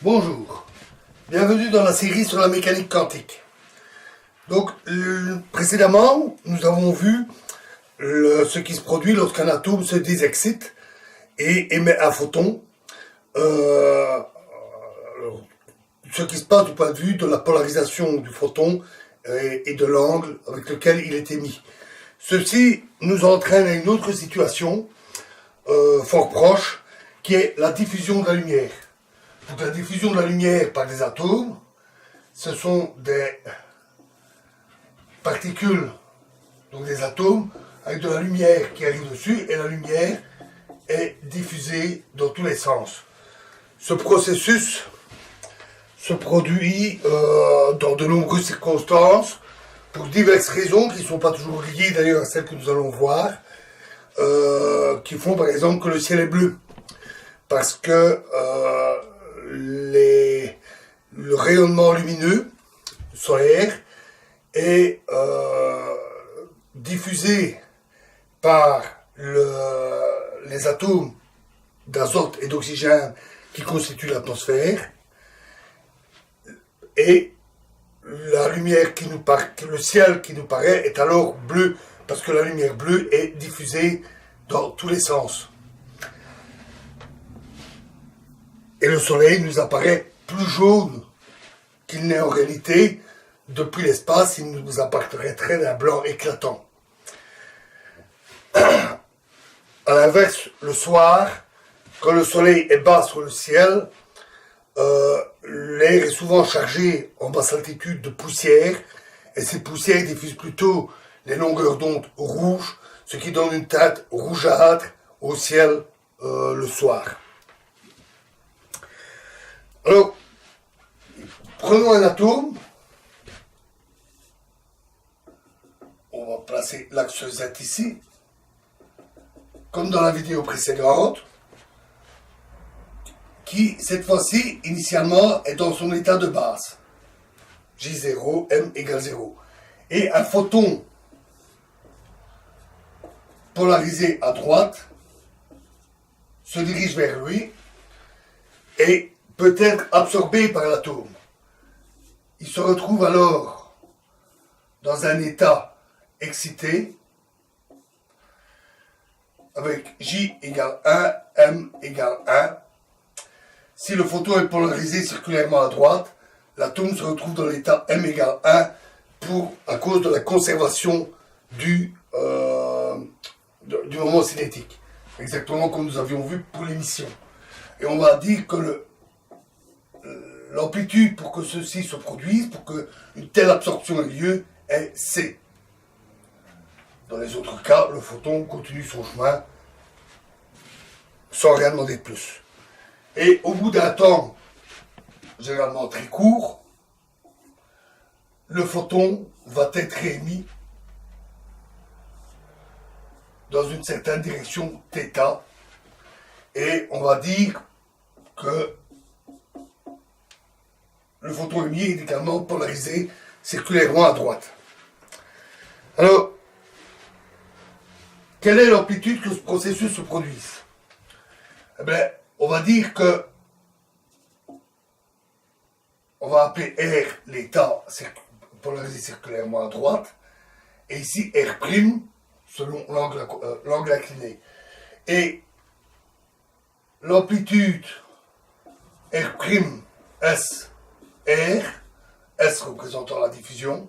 Bonjour, bienvenue dans la série sur la mécanique quantique. Donc, précédemment, nous avons vu ce qui se produit lorsqu'un atome se désexcite et émet un photon. Ce qui se passe du point de vue de la polarisation du photon et de l'angle avec lequel il est émis. Ceci nous entraîne à une autre situation fort proche, qui est la diffusion de la lumière. Donc la diffusion de la lumière par des atomes, ce sont des particules, donc des atomes, avec de la lumière qui arrive dessus, et la lumière est diffusée dans tous les sens. Ce processus se produit dans de nombreuses circonstances, pour diverses raisons qui ne sont pas toujours liées d'ailleurs à celles que nous allons voir, qui font par exemple que le ciel est bleu. Parce que le rayonnement lumineux solaire est diffusé par les atomes d'azote et d'oxygène qui constituent l'atmosphère, et la lumière qui nous paraît, le ciel qui nous paraît est alors bleu, parce que la lumière bleue est diffusée dans tous les sens. Et le soleil nous apparaît plus jaune qu'il n'est en réalité. Depuis l'espace, il nous apparaîtrait d'un blanc éclatant. À l'inverse, le soir, quand le soleil est bas sur le ciel, l'air est souvent chargé en basse altitude de poussière, et ces poussières diffusent plutôt les longueurs d'onde rouges, ce qui donne une teinte rougeâtre au ciel le soir. Alors, prenons un atome. On va placer l'axe Z ici, comme dans la vidéo précédente, qui, cette fois-ci, initialement, est dans son état de base. J0, M égale 0. Et un photon polarisé à droite se dirige vers lui et peut être absorbé par l'atome. Il se retrouve alors dans un état excité avec J égale 1, M égale 1. Si le photon est polarisé circulairement à droite, l'atome se retrouve dans l'état M égale 1 à cause de la conservation du moment cinétique. Exactement comme nous avions vu pour l'émission. Et on va dire que l'amplitude pour que ceci se produise, pour qu'une telle absorption ait lieu, est C. Dans les autres cas, le photon continue son chemin sans rien demander de plus. Et au bout d'un temps, généralement très court, le photon va être émis dans une certaine direction θ, et on va dire que le photon émis est également polarisé circulairement à droite. Alors, quelle est l'amplitude que ce processus se produise? Eh bien, on va dire que on va appeler R l'état polarisé circulairement à droite, et ici R' selon l'angle incliné. Et l'amplitude R'S R, S représentant la diffusion,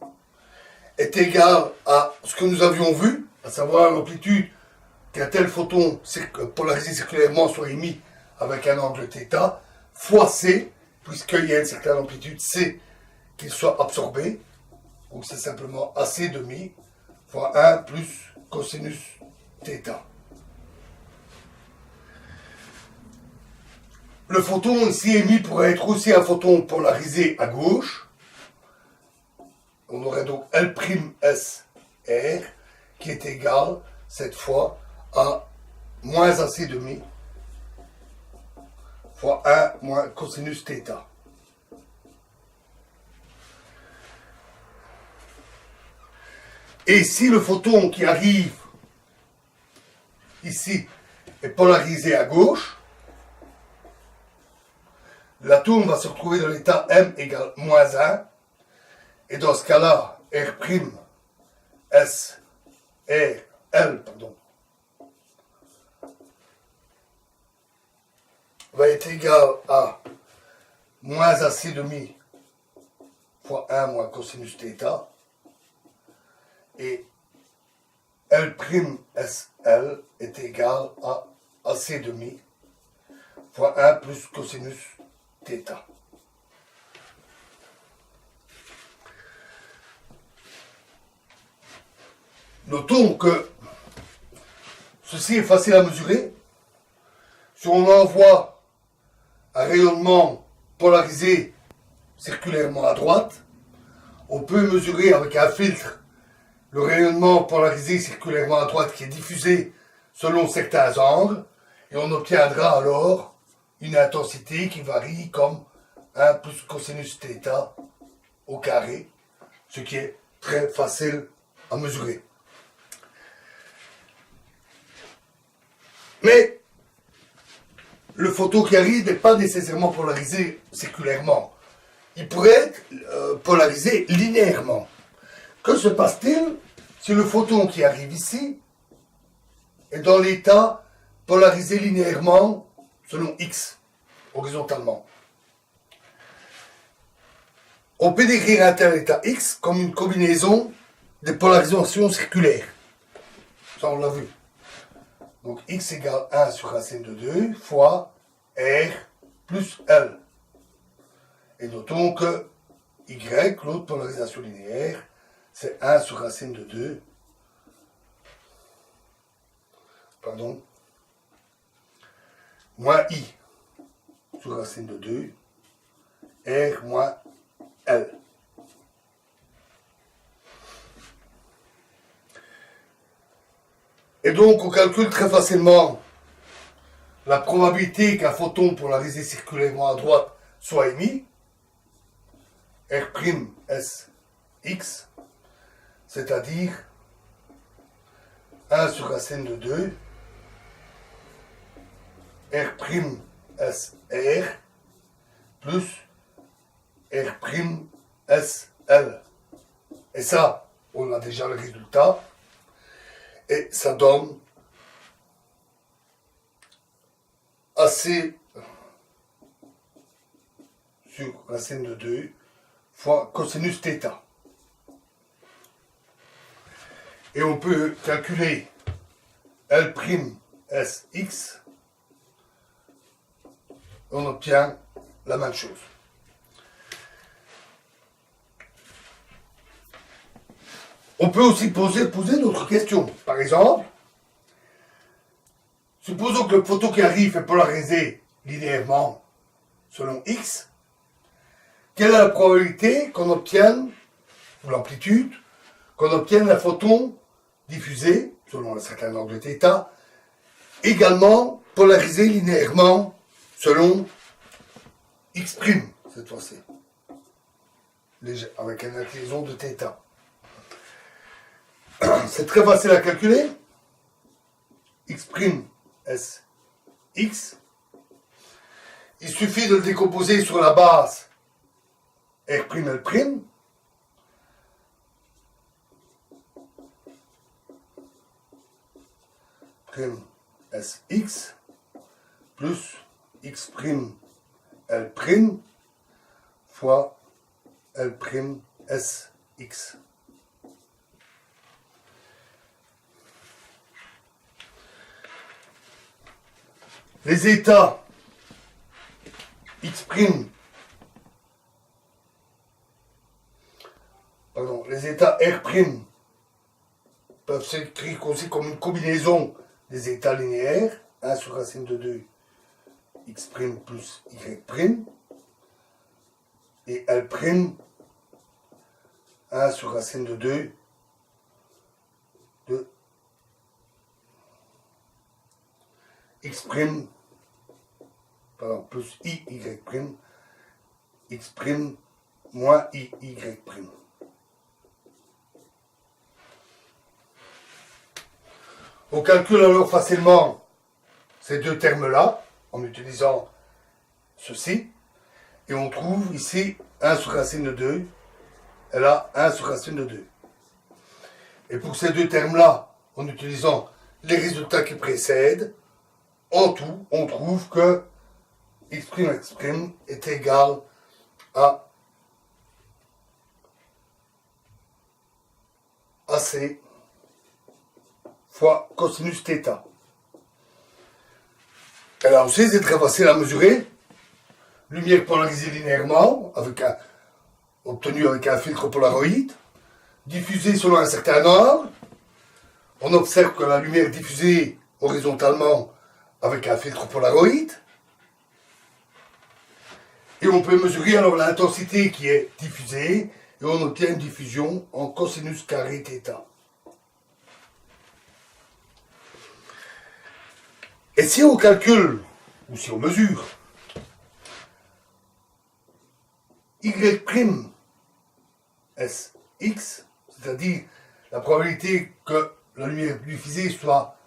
est égale à ce que nous avions vu, à savoir l'amplitude qu'un tel photon polarisé circulairement soit émis avec un angle θ, fois C, puisqu'il y a une certaine amplitude C qu'il soit absorbé. Donc c'est simplement AC demi fois 1 plus cosinus θ. Le photon ici émis pourrait être aussi un photon polarisé à gauche. On aurait donc L'S R qui est égal, cette fois, à moins AC demi fois 1 moins cosinus θ. Et si le photon qui arrive ici est polarisé à gauche, l'atome va se retrouver dans l'état M égale moins 1. Et dans ce cas-là, R', S, R, L, pardon, va être égal à moins AC demi fois 1 moins cosinus θ. Et L'Sl est égal à AC demi fois 1 plus cosinus θ. Notons que ceci est facile à mesurer. Si on envoie un rayonnement polarisé circulairement à droite, on peut mesurer avec un filtre le rayonnement polarisé circulairement à droite qui est diffusé selon certains angles, et on obtiendra alors une intensité qui varie comme 1 plus cosinus θ au carré, ce qui est très facile à mesurer. Mais le photon qui arrive n'est pas nécessairement polarisé circulairement. Il pourrait être polarisé linéairement. Que se passe-t-il si le photon qui arrive ici est dans l'état polarisé linéairement selon x, horizontalement? On peut décrire un tel état x comme une combinaison des polarisations circulaires. Ça, on l'a vu. Donc x égale 1 sur racine de 2 fois R plus L. Et notons que y, l'autre polarisation linéaire, c'est 1 sur racine de 2, pardon, moins i sur racine de 2, R moins L. Et donc, on calcule très facilement la probabilité qu'un photon polarisé circulairement à droite soit émis, R'S(x), c'est-à-dire 1 sur racine de 2, R'Sr plus R'Sl. Et ça, on a déjà le résultat. Et ça donne AC sur racine de 2 fois cosinus θ. Et on peut calculer L'Sx. On obtient la même chose. On peut aussi poser d'autres questions. Par exemple, supposons que le photon qui arrive est polarisé linéairement selon x. Quelle est la probabilité qu'on obtienne, ou l'amplitude, qu'on obtienne un photon diffusé, selon un certain angle θ, également polarisé linéairement selon x', cette fois-ci, avec une inclinaison de θ. C'est très facile à calculer. X', Sx. Il suffit de le décomposer sur la base R'L'. Sx plus X', L' fois L', Sx. Les états X', les états R' peuvent s'écrire aussi comme une combinaison des états linéaires, 1 sur racine de 2, X' plus Y', et L', 1 sur racine de 2, de X', plus IY', X' moins IY'. On calcule alors facilement ces deux termes-là, en utilisant ceci, Et on trouve ici 1 sur racine de 2. Et là, 1 sur racine de 2. Et pour ces deux termes-là, en utilisant les résultats qui précèdent, en tout, on trouve que x' est égal à AC fois cosinus θ. Alors aussi, c'est très facile à mesurer. Lumière polarisée linéairement, obtenue avec un filtre Polaroid, diffusée selon un certain ordre. On observe que la lumière est diffusée horizontalement avec un filtre Polaroid. Et on peut mesurer alors l'intensité qui est diffusée, et on obtient une diffusion en cosinus carré θ. Et si on calcule, ou si on mesure, Y' SX, c'est-à-dire la probabilité que la lumière diffusée soit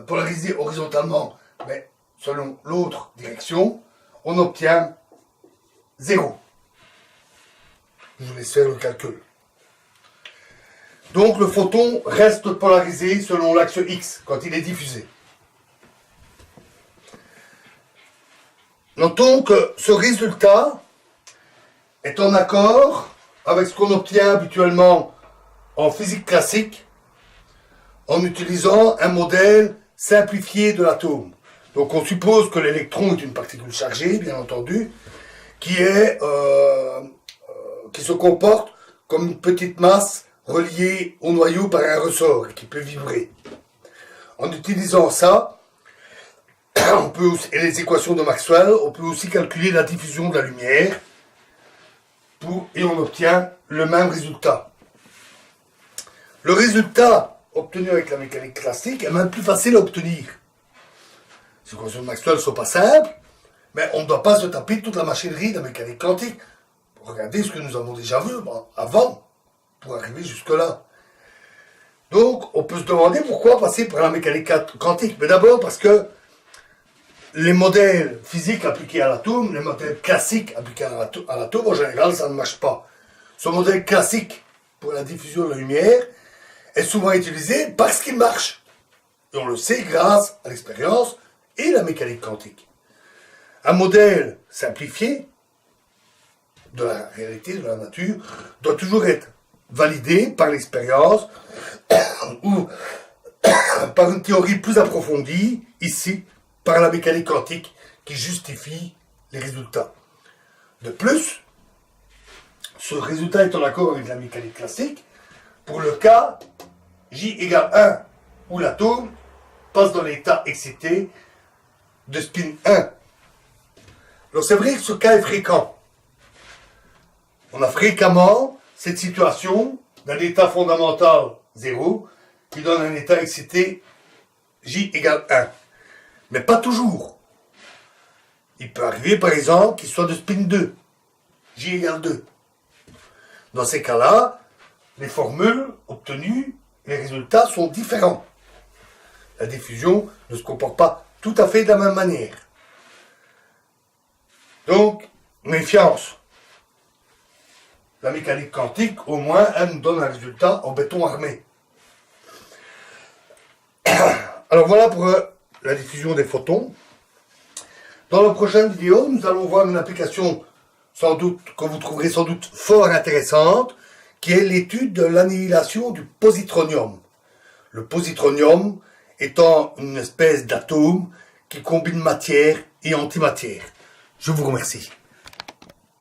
polarisée horizontalement, mais selon l'autre direction, on obtient 0. Je vous laisse faire le calcul. Donc le photon reste polarisé selon l'axe X quand il est diffusé. Notons que ce résultat est en accord avec ce qu'on obtient habituellement en physique classique en utilisant un modèle simplifié de l'atome. Donc on suppose que l'électron est une particule chargée, bien entendu, qui se comporte comme une petite masse reliée au noyau par un ressort et qui peut vibrer. En utilisant ça, et les équations de Maxwell, on peut aussi calculer la diffusion de la lumière et on obtient le même résultat. Le résultat obtenu avec la mécanique classique est même plus facile à obtenir. Les équations de Maxwell ne sont pas simples, mais on ne doit pas se taper toute la machinerie de la mécanique quantique. Regardez ce que nous avons déjà vu avant, pour arriver jusque-là. Donc, on peut se demander pourquoi passer par la mécanique quantique. Mais d'abord parce que les modèles physiques appliqués à l'atome, les modèles classiques appliqués à l'atome, en général, ça ne marche pas. Ce modèle classique pour la diffusion de la lumière est souvent utilisé parce qu'il marche. Et on le sait grâce à l'expérience et la mécanique quantique. Un modèle simplifié de la réalité, de la nature, doit toujours être validé par l'expérience ou par une théorie plus approfondie, ici, par la mécanique quantique qui justifie les résultats. De plus, ce résultat est en accord avec la mécanique classique pour le cas J égale 1 où l'atome passe dans l'état excité de spin 1. Alors c'est vrai que ce cas est fréquent. On a fréquemment cette situation d'un état fondamental 0 qui donne un état excité J égale 1. Mais pas toujours. Il peut arriver, par exemple, qu'il soit de spin 2. J égale 2. Dans ces cas-là, les formules obtenues, les résultats sont différents. La diffusion ne se comporte pas tout à fait de la même manière. Donc, méfiance. La mécanique quantique, au moins, elle nous donne un résultat en béton armé. Alors voilà pour la diffusion des photons. Dans la prochaine vidéo, nous allons voir une application sans doute que vous trouverez sans doute fort intéressante, qui est l'étude de l'annihilation du positronium. Le positronium étant une espèce d'atome qui combine matière et antimatière. Je vous remercie.